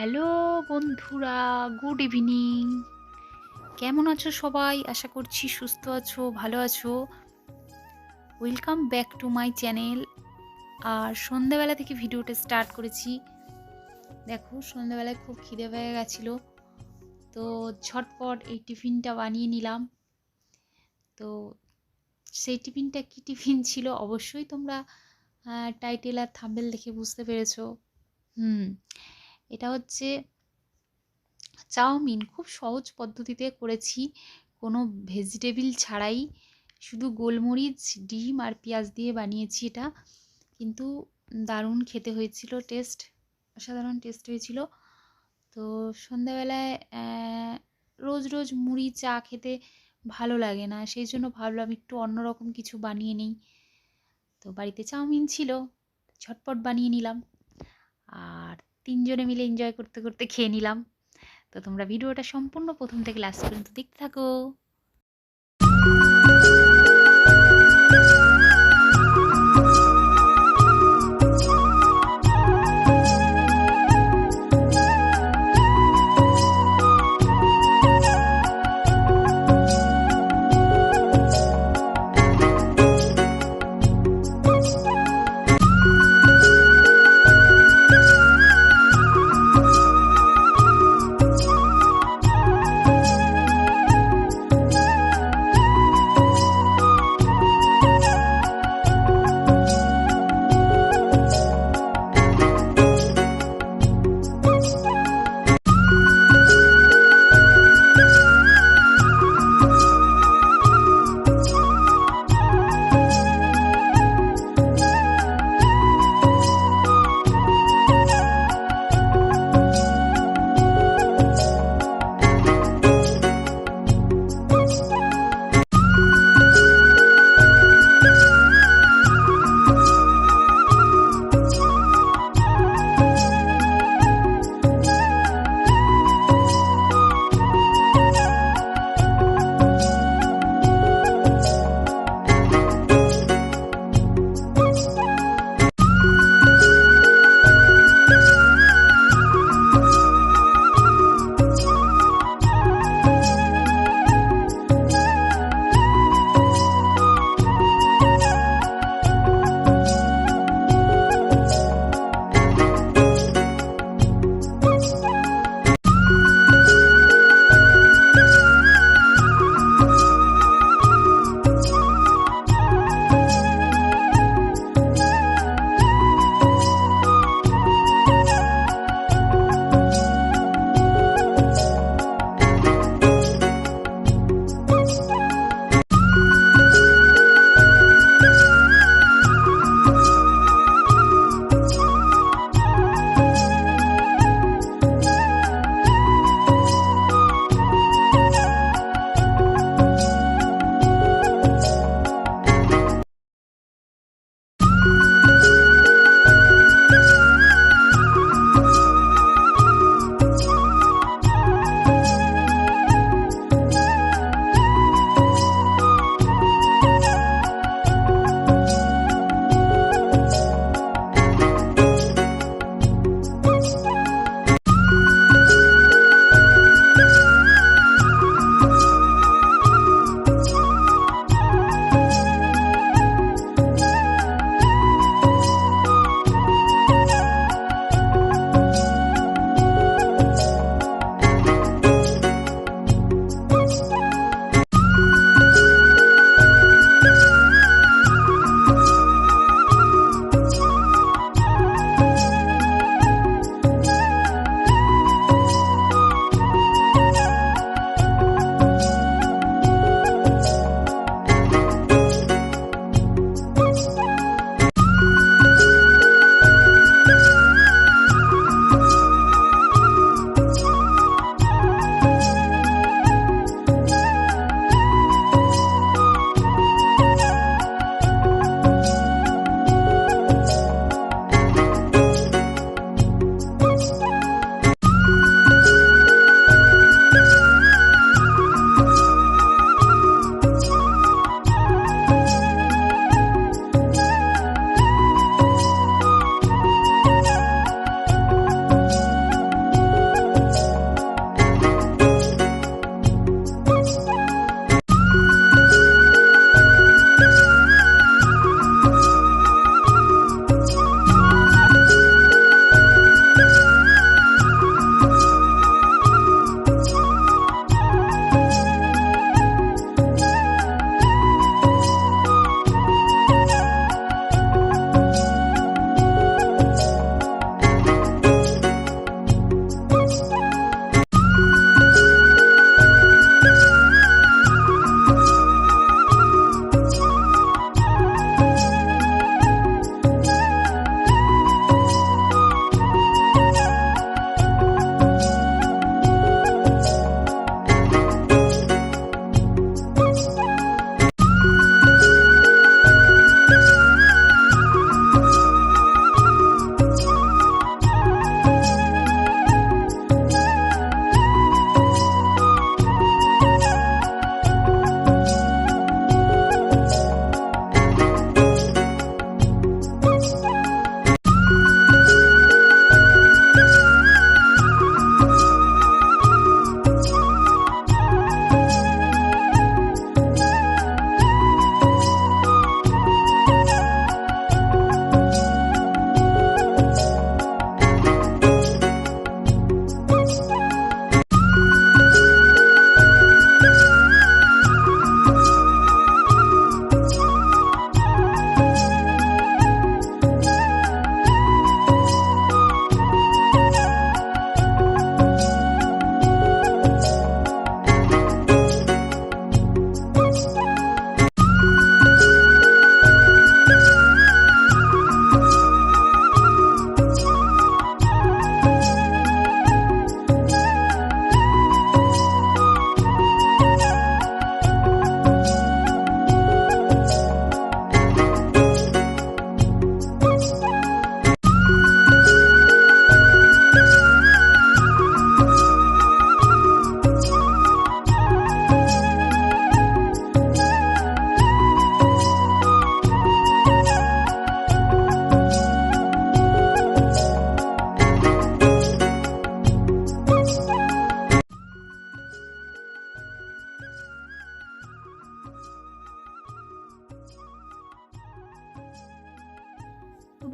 Hello বন্ধুরা, good evening. কেমন আছো সবাই? আশা করছি সুস্থ আছো, ভালো আছো। Welcome back to my channel. আর সন্ধ্যাবেলা থেকে ভিডিওটা স্টার্ট করেছি। দেখো, সন্ধ্যাবেলায় খুব খিদে পেয়ে গেছিলো, তো ঝটপট এই টিফিনটা বানিয়ে নিলাম। তো সেই টিফিনটা কি টিফিন ছিল অবশ্যই তোমরা টাইটেল আর থাম্বনেল দেখে বুঝতে পেরেছো। এটা হচ্ছে চাউমিন। খুব সহজ পদ্ধতিতে করেছি, কোনো ভেজিটেবিল ছাড়াই, শুধু গোলমরিচ, ডিম আর পেঁয়াজ দিয়ে বানিয়েছি এটা। কিন্তু দারুণ খেতে হয়েছিল, অসাধারণ টেস্ট হয়েছিল। তো সন্ধ্যাবেলায় রোজ রোজ মুড়ি চা খেতে ভালো লাগে না, সেই জন্য ভাবলাম একটু অন্যরকম কিছু বানিয়ে নিই। তো বাড়িতে চাউমিন ছিল, ঝটপট বানিয়ে নিলাম আর তিনজনে মিলে এনজয় করতে করতে খেয়ে নিলাম। তো তোমরা ভিডিওটা সম্পূর্ণ প্রথম থেকে লাস্ট পর্যন্ত দেখতে থাকো।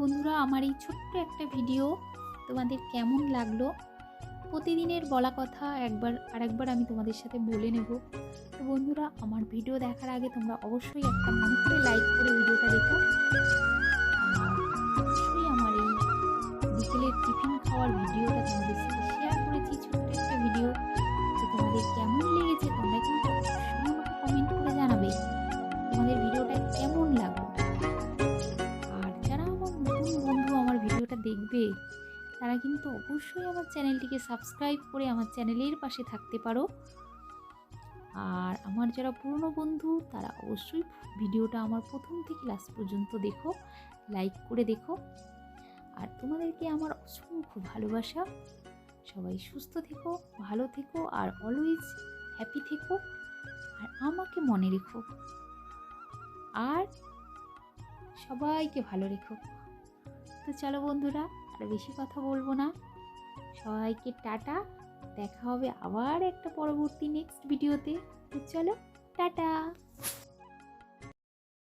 বন্ধুরা, আমার এই ছোট্ট একটা ভিডিও তোমাদের কেমন লাগলো? প্রতিদিনের বলা কথা আরেকবার আমি তোমাদের সাথে বলে নেব। তো বন্ধুরা, আমার ভিডিও দেখার আগে তোমরা অবশ্যই একটা মনে করে লাইক করে ভিডিওটা দেখো। আর অবশ্যই আমার এই বিকেলের টিফিন খাওয়ার ভিডিওটা তোমাদের সাথে শেয়ার করেছি, ছোট্ট একটা ভিডিও। তো তোমাদের কেমন লেগেছে তোমরা কিন্তু অবশ্যই আমাকে কমেন্ট করে জানাবে তোমাদের ভিডিওটা কেমন লাগলো। আর যারা আমার নতুন বন্ধু আমার ভিডিওটা দেখবে, তারা কিন্তু অবশ্যই আমার চ্যানেলটিকে সাবস্ক্রাইব করে আমার চ্যানেলের পাশে থাকতে পারো। আর আমার যারা পুরনো বন্ধু, তারা অবশ্যই ভিডিওটা আমার প্রথম থেকে লাস্ট পর্যন্ত দেখো, লাইক করে দেখো। আর তোমাদেরকে আমার অসংখ্য ভালোবাসা। সবাই সুস্থ থেকো, ভালো থেকো, আর অলওয়েজ হ্যাপি থেকো। আর আমাকে মনে রেখো, আর সবাইকে ভালো রেখো। তো চলো বন্ধুরা, আর বেশি কথা বলবো না। সবাইকে টাটা। দেখা হবে আবার একটা পরবর্তী নেক্সট ভিডিওতে। তো চলো, টাটা।